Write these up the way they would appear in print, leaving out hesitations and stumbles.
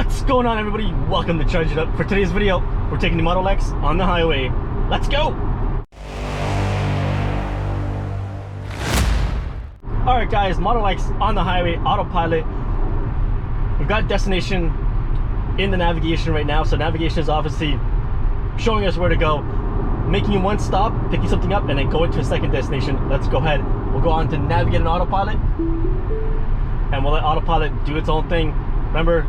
What's going on, everybody? Welcome to Charge It Up. For today's video, we're taking the Model X on the highway. Let's go! Alright guys, Model X on the highway, autopilot. We've got destination in the navigation right now, so navigation is obviously showing us where to go, making one stop, picking something up, and then going to a second destination. Let's go ahead. We'll go on to Navigator Autopilot, and we'll let Autopilot do its own thing. Remember,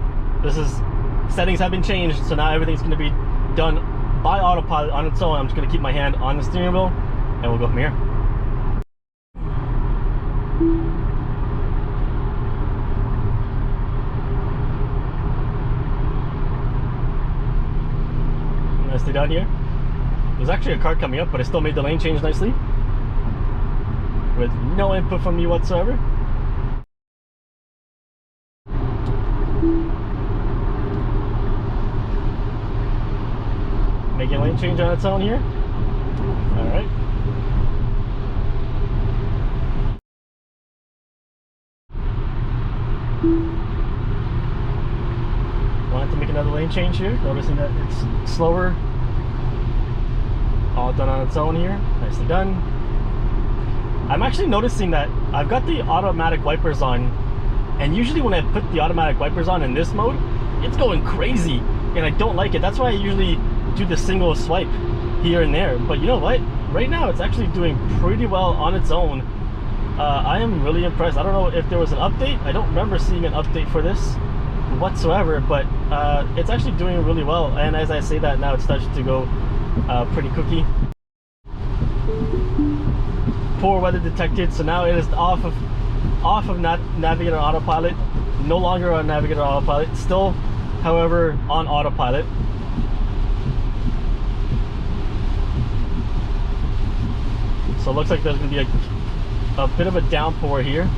settings have been changed, so now everything's going to be done by Autopilot on its own. I'm just going to keep my hand on the steering wheel, and we'll go from here. Nicely done here. There's actually a car coming up, but I still made the lane change nicely with no input from me whatsoever. Making a lane change on its own here. Alright. Wanted to make another lane change here, noticing that it's slower. All done on its own here. Nicely done. I'm actually noticing that I've got the automatic wipers on, and usually when I put the automatic wipers on in this mode, it's going crazy, and I don't like it. That's why I usually do the single swipe here and there. But you know what? Right now it's actually doing pretty well on its own. I am really impressed. I don't know if there was an update. I don't remember seeing an update for this whatsoever, but it's actually doing really well. And as I say that, now it starts to go pretty cookie. Poor weather detected, so now it is off of Navigator Autopilot. No longer on Navigator Autopilot. Still, however, on Autopilot. So it looks like there's going to be a bit of a downpour here,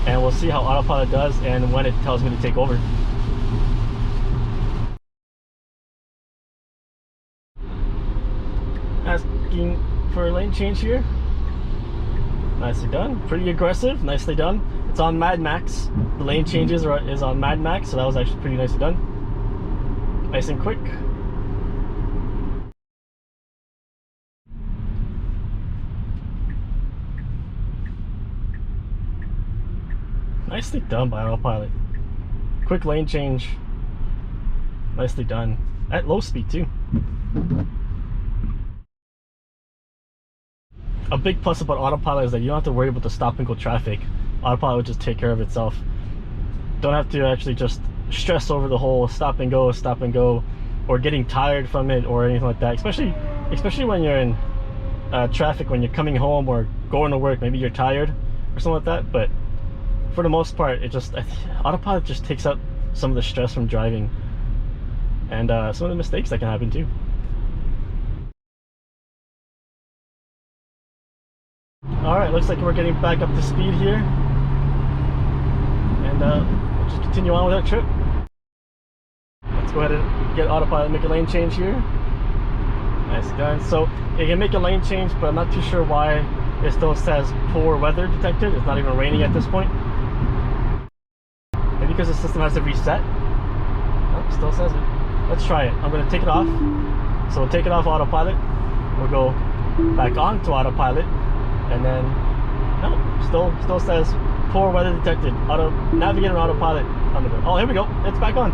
and we'll see how Autopilot does and when it tells me to take over. Asking for a lane change here. Nicely done. Pretty aggressive. Nicely done. It's on Mad Max. The lane changes is on Mad Max, so that was actually pretty nicely done. Nice and quick. Nicely done by Autopilot. Quick lane change. Nicely done. At low speed too. A big plus about Autopilot is that you don't have to worry about the stop and go traffic. Autopilot will just take care of itself. Don't have to actually just stress over the whole stop and go, or getting tired from it or anything like that. Especially when you're in traffic, when you're coming home or going to work. Maybe you're tired or something like that. But for the most part, Autopilot just takes out some of the stress from driving, and some of the mistakes that can happen too. Alright, looks like we're getting back up to speed here, and we'll just continue on with our trip. Let's go ahead and get Autopilot, make a lane change here. Nicely done. So it can make a lane change, but I'm not too sure why it still says poor weather detected. It's not even raining at this point. Maybe because the system has to reset. Oh, still says it. Let's try it. I'm going to take it off. So we'll take it off Autopilot. We'll go back onto Autopilot. And then, no, still says poor weather detected. Navigator Autopilot on the board. Oh, here we go. It's back on.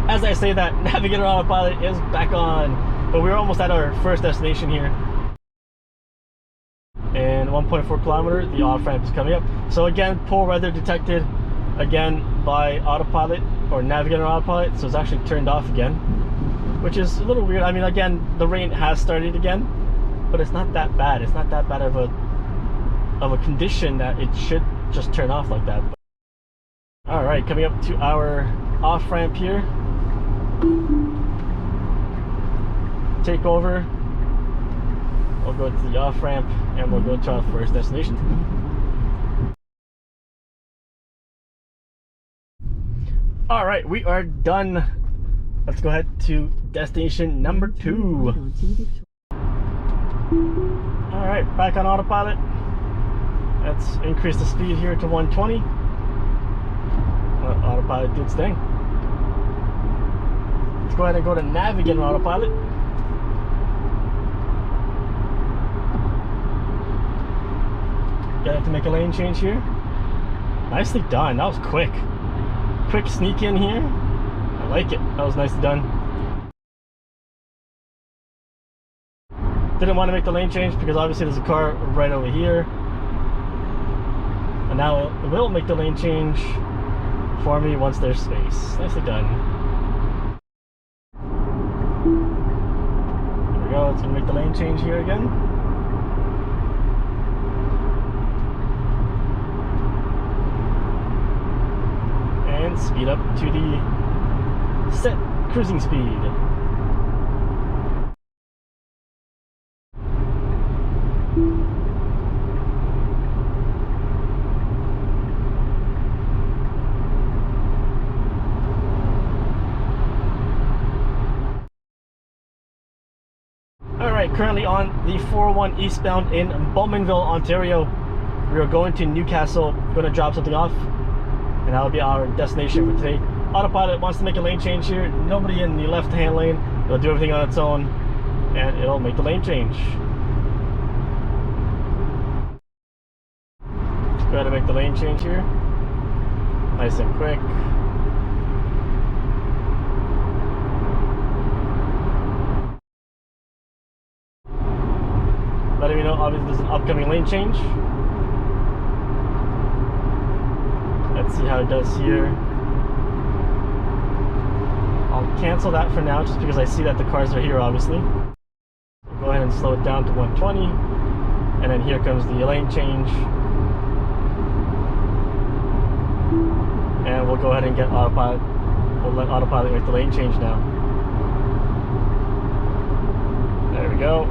As I say that, Navigator Autopilot is back on. But we're almost at our first destination here. And 1.4 kilometer, the off ramp is coming up. So again, poor weather detected again by Autopilot or Navigator Autopilot. So it's actually turned off again, which is a little weird. I mean, again, the rain has started again, but it's not that bad. It's not that bad of a condition that it should just turn off like that. All right, coming up to our off ramp here. Take over. We'll go to the off ramp and we'll go to our first destination. All right, we are done. Let's go ahead to destination number 2. All right, back on Autopilot. Let's increase the speed here to 120. Autopilot do its thing. Let's go ahead and go to Navigator Autopilot. Gotta have to make a lane change here. Nicely done. That was quick. Quick sneak in here. I like it. That was nicely done. Didn't want to make the lane change because obviously there's a car right over here. And now it will make the lane change for me once there's space. Nicely done. There we go. It's going to make the lane change here again. And speed up to the set cruising speed. Alright, currently on the 401 eastbound in Bowmanville, Ontario. We are going to Newcastle, going to drop something off, and that will be our destination for today. Autopilot wants to make a lane change here. Nobody in the left hand lane. It'll do everything on its own, and it'll make the lane change. Let's go ahead and make the lane change here. Nice and quick. Letting me know, obviously, there's an upcoming lane change. Let's see how it does here. I'll cancel that for now just because I see that the cars are here, obviously. We'll go ahead and slow it down to 120. And then here comes the lane change. And we'll go ahead and get Autopilot. We'll let Autopilot make the lane change now. There we go.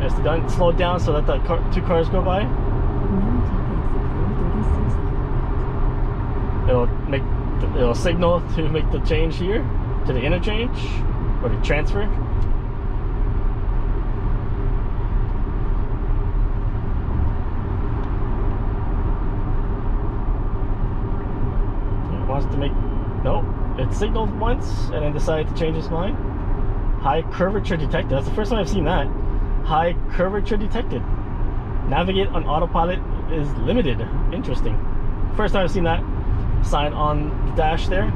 It's done. Slow it down so that the two cars go by. It'll signal to make the change here to the interchange or the transfer. It wants to make it signaled once and then decided to change its mind. High curvature detected. That's the first time I've seen that. High curvature detected. Navigate on autopilot is limited. Interesting. First time I've seen that sign on the dash there.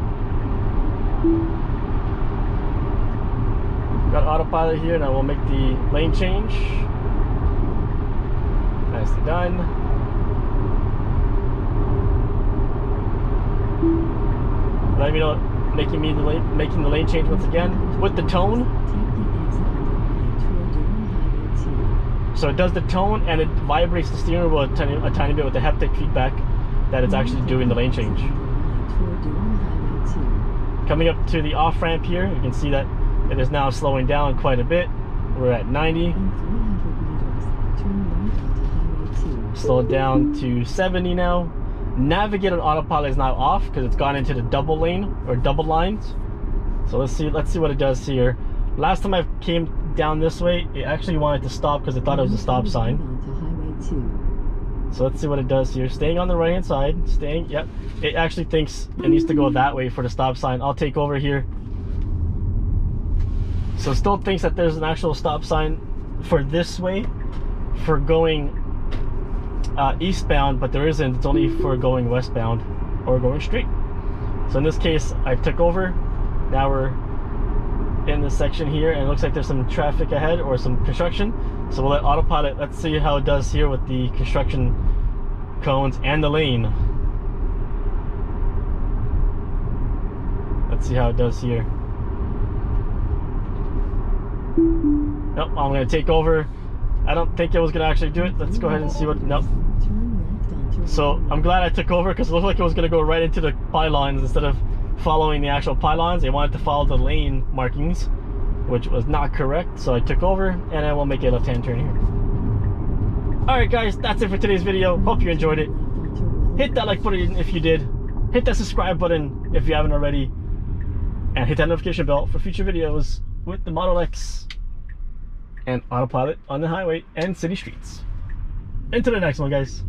Got autopilot here. Now we'll make the lane change. Nicely done. Let me know, making the lane change once again with the tone. So it does the tone and it vibrates the steering wheel a tiny bit with the haptic feedback that it's actually doing the lane change. Coming up to the off ramp here, you can see that it is now slowing down quite a bit. We're at 90. Slow it down to 70 now. Navigator Autopilot is now off because it's gone into the double lane or double lines. So let's see what it does here. Last time I came down this way, it actually wanted to stop because it thought it was a stop sign. So let's see what it does here. Staying on the right hand side, yep. It actually thinks it needs to go that way for the stop sign. I'll take over here. So it still thinks that there's an actual stop sign for this way, for going eastbound, but there isn't. It's only for going westbound or going straight. So in this case, I took over. Now we're in this section here and it looks like there's some traffic ahead or some construction, so we'll let autopilot. Let's see how it does here with the construction cones and the lane. Let's see how it does here. Nope, I'm gonna take over. I don't think it was gonna actually do it. Let's go ahead and see what. Nope. So I'm glad I took over because it looked like it was gonna go right into the pylons instead of following the actual pylons. They wanted to follow the lane markings, which was not correct. So I took over and then we'll make a left-hand turn here. Alright guys, that's it for today's video. Hope you enjoyed it. Hit that like button if you did. Hit that subscribe button if you haven't already. And hit that notification bell for future videos with the Model X and Autopilot on the highway and city streets. Until the next one, guys.